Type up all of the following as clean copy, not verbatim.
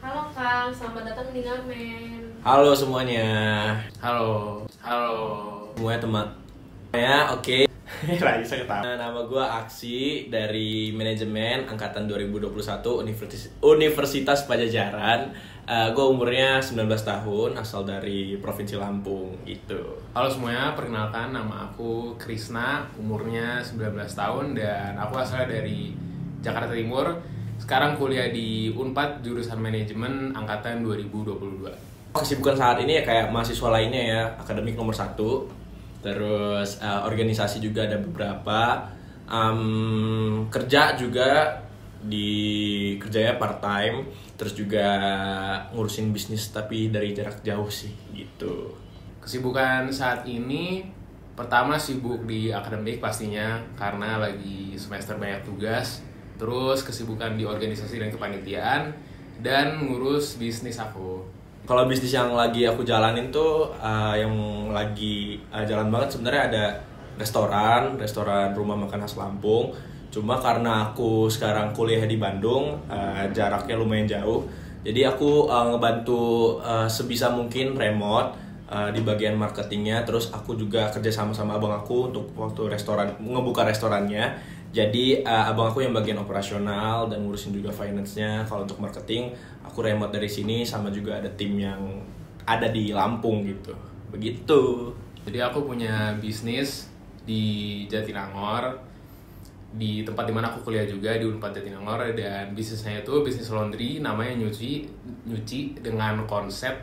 Halo Kang, selamat datang di Ngamen. Halo semuanya. Halo. Semuanya teman. Ya, oke. Raisa ketawa. Nama gue Aksi dari manajemen angkatan 2021 Universitas Pajajaran. Gue umurnya 19 tahun, asal dari Provinsi Lampung gitu. Halo semuanya, perkenalkan nama aku Krisna, umurnya 19 tahun dan aku asalnya dari Jakarta Timur. Sekarang kuliah di Unpad jurusan manajemen angkatan 2022. Kesibukan saat ini ya kayak mahasiswa lainnya ya, akademik nomor 1. Terus organisasi juga ada beberapa. Kerja juga kerjanya part time. Terus juga ngurusin bisnis tapi dari jarak jauh sih gitu. Kesibukan saat ini pertama sibuk di akademik pastinya karena lagi semester banyak tugas. Terus kesibukan di organisasi dan kepanitiaan dan ngurus bisnis aku. Kalau bisnis yang lagi aku jalanin tuh yang lagi jalan banget sebenarnya ada restoran rumah makan khas Lampung. Cuma karena aku sekarang kuliah di Bandung, jaraknya lumayan jauh. Jadi aku ngebantu sebisa mungkin remote di bagian marketingnya. Terus aku juga kerja sama abang aku untuk waktu ngebuka restorannya. Jadi abang aku yang bagian operasional dan ngurusin juga finance-nya. Kalau untuk marketing, aku remote dari sini sama juga ada tim yang ada di Lampung gitu. Begitu. Jadi aku punya bisnis di Jatinangor, di tempat dimana aku kuliah juga di Unpad Jatinangor, dan bisnisnya itu bisnis laundry, namanya nyuci dengan konsep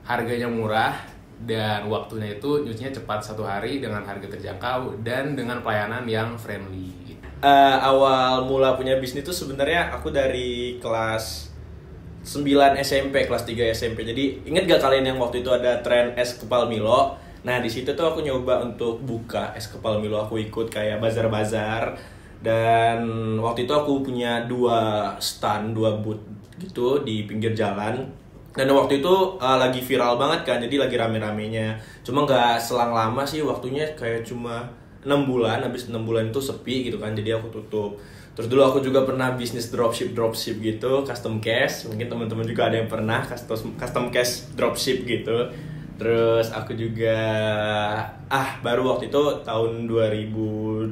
harganya murah dan waktunya itu nyucinya cepat 1 hari dengan harga terjangkau dan dengan pelayanan yang friendly. Awal mula punya bisnis itu sebenarnya aku dari kelas 9 SMP, kelas 3 SMP. Jadi inget gak kalian yang waktu itu ada tren es kepal Milo? Nah di situ tuh aku nyoba untuk buka es kepal Milo. Aku ikut kayak bazar-bazar. Dan waktu itu aku punya 2 booth gitu di pinggir jalan. Dan waktu itu lagi viral banget kan, jadi lagi rame-ramenya. Cuma gak selang lama sih waktunya, kayak cuma 6 bulan. Habis 6 bulan itu sepi gitu kan, jadi aku tutup. Terus dulu aku juga pernah bisnis dropship gitu, custom cash. Mungkin teman-teman juga ada yang pernah custom cash dropship gitu. Terus aku juga baru waktu itu tahun 2018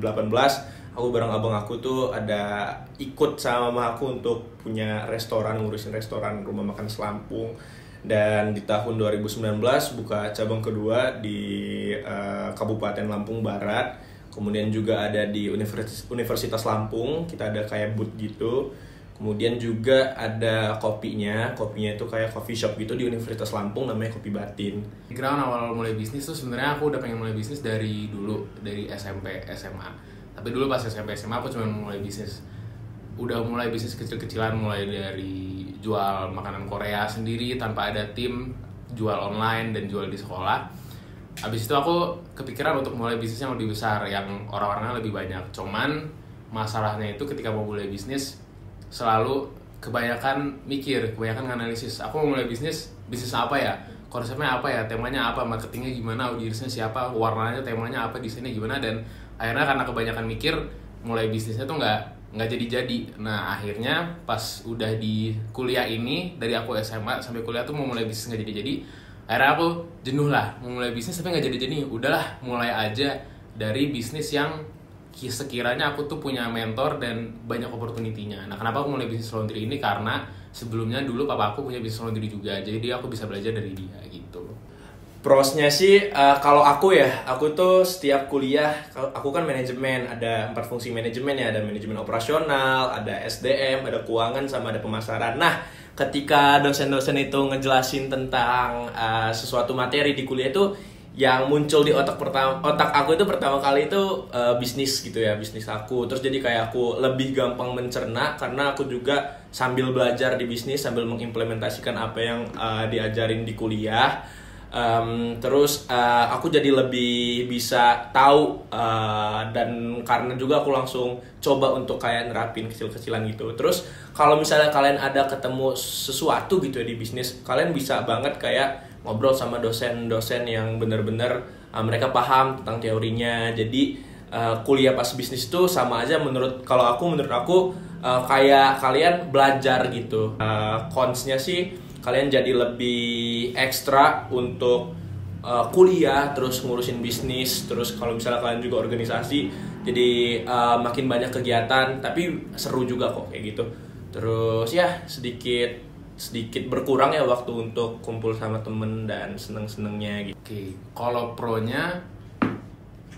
aku bareng abang aku tuh ada ikut sama mama aku untuk punya restoran, ngurusin restoran rumah makan Lampung. Dan di tahun 2019 buka cabang kedua di Kabupaten Lampung Barat. Kemudian juga ada di Universitas Lampung, kita ada kayak booth gitu. Kemudian juga ada kopinya itu kayak coffee shop gitu di Universitas Lampung, namanya Kopi Batin. Background awal mulai bisnis tuh sebenarnya aku udah pengen mulai bisnis dari dulu, dari SMP, SMA. Tapi dulu pas SMP, SMA aku cuma mulai bisnis. Udah mulai bisnis kecil-kecilan, mulai dari jual makanan Korea sendiri tanpa ada tim, jual online dan jual di sekolah. Habis itu aku kepikiran untuk mulai bisnis yang lebih besar, yang orang-orangnya lebih banyak. Cuman masalahnya itu ketika mau mulai bisnis selalu kebanyakan mikir, kebanyakan analisis. Aku mau mulai bisnis apa ya? Konsepnya apa ya? Temanya apa? Marketingnya gimana? Audiensnya siapa? Warnanya, temanya apa? Desainnya gimana? Dan akhirnya karena kebanyakan mikir, mulai bisnisnya tuh nggak jadi. Nah akhirnya pas udah di kuliah ini, dari aku SMA sampai kuliah tuh mau mulai bisnis nggak jadi. Akhirnya aku jenuh lah mau mulai bisnis tapi nggak jadi. Udahlah, mulai aja dari bisnis yang sekiranya aku tuh punya mentor dan banyak opportunity-nya. Nah kenapa aku mulai bisnis laundry ini? Karena sebelumnya dulu papa aku punya bisnis laundry juga, jadi aku bisa belajar dari dia gitu. Prosnya sih kalau aku tuh setiap kuliah, aku kan manajemen, ada 4 fungsi manajemen ya, ada manajemen operasional, ada SDM, ada keuangan, sama ada pemasaran. Nah ketika dosen-dosen itu ngejelasin tentang sesuatu materi di kuliah itu, yang muncul di otak aku itu pertama kali itu bisnis gitu ya, bisnis aku. Terus jadi kayak aku lebih gampang mencerna karena aku juga sambil belajar di bisnis, sambil mengimplementasikan apa yang diajarin di kuliah. Terus aku jadi lebih bisa tahu, dan karena juga aku langsung coba untuk kayak nerapin kecil-kecilan gitu. Terus kalau misalnya kalian ada ketemu sesuatu gitu ya di bisnis, kalian bisa banget kayak ngobrol sama dosen-dosen yang benar-benar mereka paham tentang teorinya. Jadi kuliah pas bisnis itu sama aja menurut aku kayak kalian belajar gitu. Cons-nya sih kalian jadi lebih ekstra untuk kuliah, terus ngurusin bisnis, terus kalau misalnya kalian juga organisasi, jadi makin banyak kegiatan, tapi seru juga kok kayak gitu. Terus ya sedikit berkurang ya waktu untuk kumpul sama temen dan seneng-senengnya gitu. Oke, kalau pronya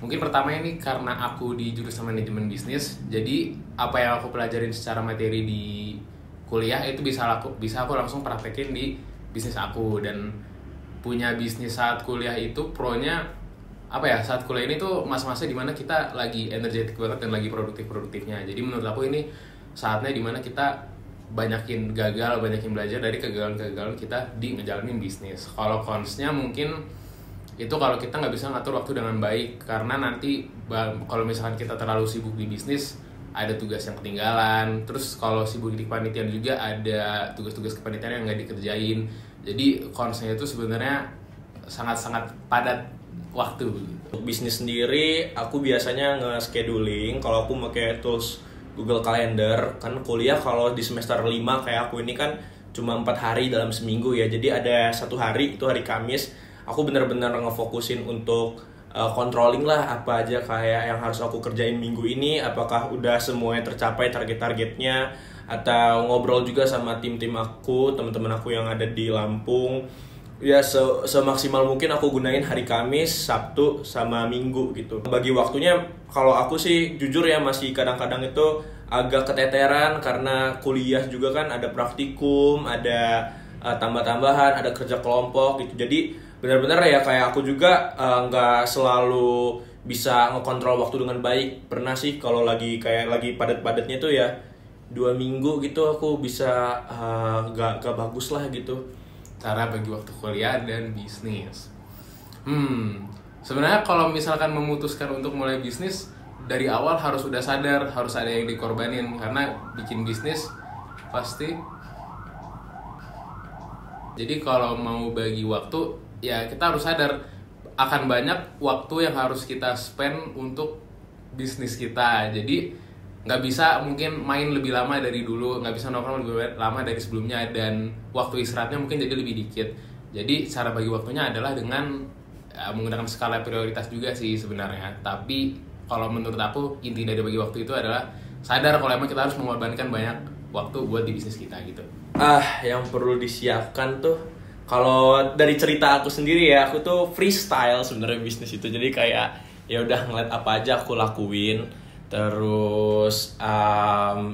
mungkin pertama ini karena aku di jurusan manajemen bisnis, jadi apa yang aku pelajarin secara materi di kuliah itu bisa aku langsung praktekin di bisnis aku. Dan punya bisnis saat kuliah itu pronya apa ya, saat kuliah ini tuh masa-masa dimana kita lagi energetik banget dan lagi produktifnya. Jadi menurut aku ini saatnya dimana kita banyakin belajar dari kegagalan kita di ngejalanin bisnis. Kalau cons-nya mungkin itu kalau kita nggak bisa ngatur waktu dengan baik, karena nanti kalau misalkan kita terlalu sibuk di bisnis ada tugas yang ketinggalan, terus kalau sibuk di kepanitiaan juga ada tugas-tugas kepanitiaan yang nggak dikerjain. Jadi konsepnya itu sebenarnya sangat-sangat padat waktu. Untuk bisnis sendiri aku biasanya nge-scheduling kalau aku pakai tools Google Calendar. Kan kuliah kalau di semester 5 kayak aku ini kan cuma 4 hari dalam seminggu ya, jadi ada satu hari, itu hari Kamis, aku benar-benar ngefokusin untuk controlling lah apa aja kayak yang harus aku kerjain minggu ini, apakah udah semuanya tercapai target-targetnya, atau ngobrol juga sama tim-tim aku, teman-teman aku yang ada di Lampung. Ya semaksimal mungkin aku gunain hari Kamis, Sabtu, sama Minggu gitu. Bagi waktunya kalau aku sih jujur ya masih kadang-kadang itu agak keteteran karena kuliah juga kan ada praktikum, ada tambah-tambahan, ada kerja kelompok gitu. Jadi benar-benar ya kayak aku juga nggak selalu bisa ngekontrol waktu dengan baik. Pernah sih kalau lagi padat-padatnya tuh ya 2 minggu gitu aku bisa gak bagus lah gitu. Cara bagi waktu kuliah dan bisnis. Sebenarnya kalau misalkan memutuskan untuk mulai bisnis dari awal harus udah sadar harus ada yang dikorbanin, karena bikin bisnis pasti. Jadi kalau mau bagi waktu ya kita harus sadar akan banyak waktu yang harus kita spend untuk bisnis kita. Jadi nggak bisa mungkin main lebih lama dari dulu, nggak bisa nongkrong lebih lama dari sebelumnya, dan waktu istirahatnya mungkin jadi lebih dikit. Jadi cara bagi waktunya adalah dengan menggunakan skala prioritas juga sih sebenarnya. Tapi kalau menurut aku inti dari bagi waktu itu adalah sadar kalau emang kita harus mengorbankan banyak waktu buat di bisnis kita gitu. Yang perlu disiapkan tuh, kalau dari cerita aku sendiri ya, aku tuh freestyle sebenarnya bisnis itu. Jadi kayak ya udah ngeliat apa aja aku lakuin. Terus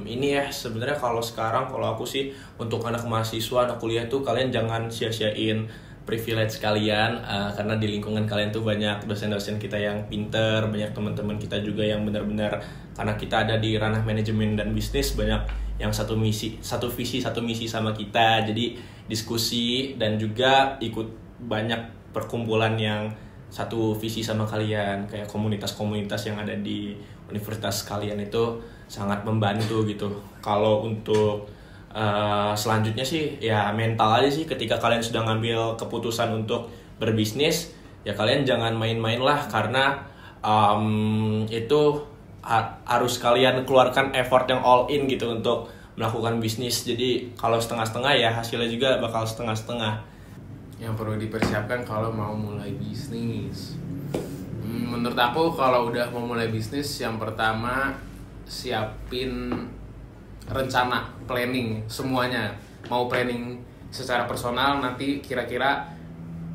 ini ya sebenarnya kalau sekarang kalau aku sih untuk anak mahasiswa, anak kuliah tuh kalian jangan sia-siain privilege kalian, karena di lingkungan kalian tuh banyak dosen-dosen kita yang pinter, banyak teman-teman kita juga yang benar-benar, karena kita ada di ranah manajemen dan bisnis, banyak yang satu visi satu misi sama kita. Jadi diskusi dan juga ikut banyak perkumpulan yang satu visi sama kalian, kayak komunitas-komunitas yang ada di universitas kalian itu sangat membantu gitu. Kalau untuk selanjutnya sih ya mental aja sih, ketika kalian sudah ngambil keputusan untuk berbisnis ya kalian jangan main-main lah, karena itu harus kalian keluarkan effort yang all in gitu untuk melakukan bisnis. Jadi kalau setengah-setengah ya hasilnya juga bakal setengah-setengah. Yang perlu dipersiapkan kalau mau mulai bisnis, menurut aku kalau udah mau mulai bisnis, yang pertama siapin rencana, planning semuanya. Mau planning secara personal, nanti kira-kira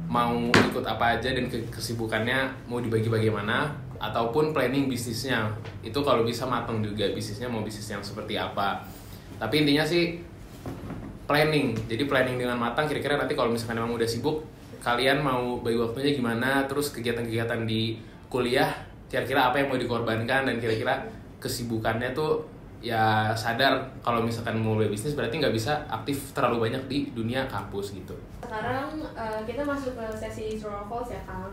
mau ikut apa aja dan kesibukannya mau dibagi bagaimana, ataupun planning bisnisnya itu kalau bisa matang juga, bisnisnya mau bisnis yang seperti apa. Tapi intinya sih planning. Jadi planning dengan matang, kira-kira nanti kalau misalkan memang udah sibuk, kalian mau bagi waktunya gimana, terus kegiatan-kegiatan di kuliah kira-kira apa yang mau dikorbankan, dan kira-kira kesibukannya tuh ya sadar kalau misalkan mau mulai bisnis berarti nggak bisa aktif terlalu banyak di dunia kampus gitu. Sekarang kita masuk ke sesi true or false ya Kang.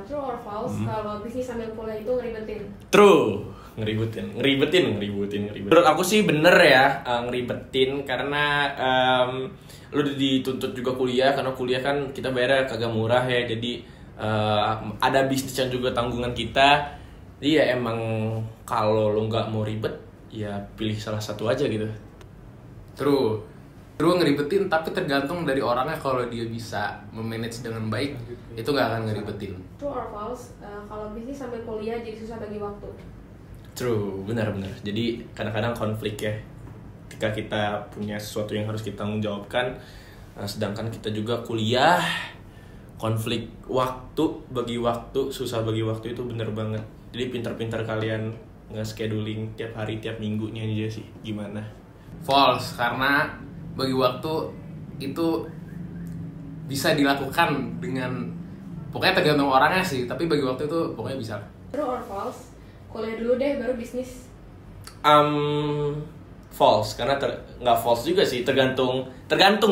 True or false, kalau bisnis sambil kuliah itu ngeribetin? True, ngeribetin. Menurut aku sih bener ya, ngeribetin, karena lu dituntut juga kuliah, karena kuliah kan kita bayarnya kagak murah ya. Jadi ada bisnis yang juga tanggungan kita. Iya emang kalau lu nggak mau ribet ya pilih salah satu aja gitu. True ngeribetin, tapi tergantung dari orangnya. Kalau dia bisa memanage dengan baik, itu nggak akan ngeribetin. True or false, kalau bisnis sambil kuliah jadi susah bagi waktu? True, benar-benar. Jadi kadang-kadang konflik ya, ketika kita punya sesuatu yang harus kita tanggung jawabkan, sedangkan kita juga kuliah, konflik bagi waktu, susah bagi waktu, itu bener banget. Jadi pintar-pintar kalian nge-scheduling tiap hari, tiap minggunya aja sih. Gimana? False, karena bagi waktu itu bisa dilakukan dengan, pokoknya tergantung orangnya sih, tapi bagi waktu itu pokoknya bisa. True or false, kuliah dulu deh baru bisnis? False, karena nggak false juga sih, tergantung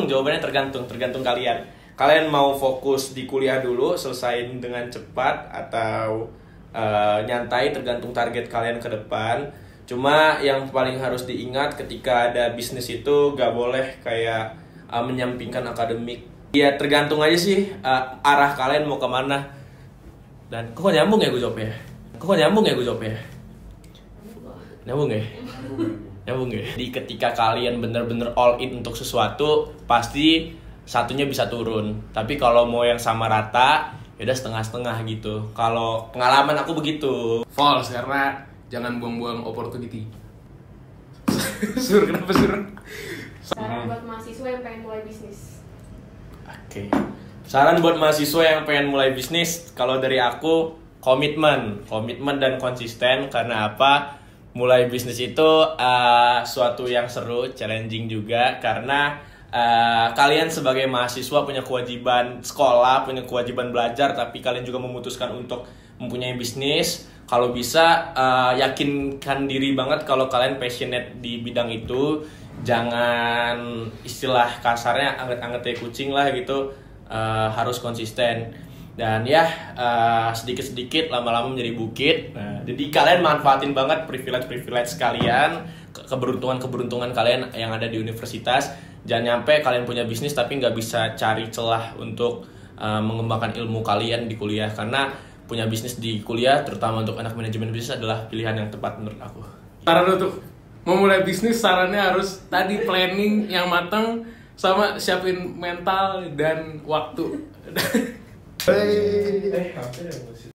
jawabannya, tergantung kalian. Kalian mau fokus di kuliah dulu, selesaiin dengan cepat, atau nyantai, tergantung target kalian ke depan. Cuma yang paling harus diingat ketika ada bisnis itu gak boleh kayak menyampingkan akademik. Ya tergantung aja sih arah kalian mau kemana. Dan kok nyambung ya gue jawabnya? Nyambung ya? Jadi ketika kalian bener-bener all in untuk sesuatu, pasti satunya bisa turun. Tapi kalau mau yang sama rata, ya udah setengah-setengah gitu. Kalau pengalaman aku begitu. False, karena jangan buang-buang opportunity. Kenapa sur? Saran buat mahasiswa yang pengen mulai bisnis? Oke. Saran buat mahasiswa yang pengen mulai bisnis, kalau dari aku, komitmen dan konsisten. Karena apa? Mulai bisnis itu suatu yang seru, challenging juga. Karena kalian sebagai mahasiswa punya kewajiban sekolah, punya kewajiban belajar, tapi kalian juga memutuskan untuk mempunyai bisnis. Kalau bisa yakinkan diri banget kalau kalian passionate di bidang itu. Jangan istilah kasarnya anget-anget kucing lah gitu. Harus konsisten. Dan ya sedikit-sedikit lama-lama menjadi bukit. Nah, jadi kalian manfaatin banget privilege kalian, keberuntungan kalian yang ada di universitas. Jangan nyampe kalian punya bisnis tapi nggak bisa cari celah untuk mengembangkan ilmu kalian di kuliah. Karena punya bisnis di kuliah, terutama untuk anak manajemen bisnis, adalah pilihan yang tepat menurut aku. Saran untuk memulai bisnis, sarannya harus tadi planning yang matang, sama siapin mental dan waktu.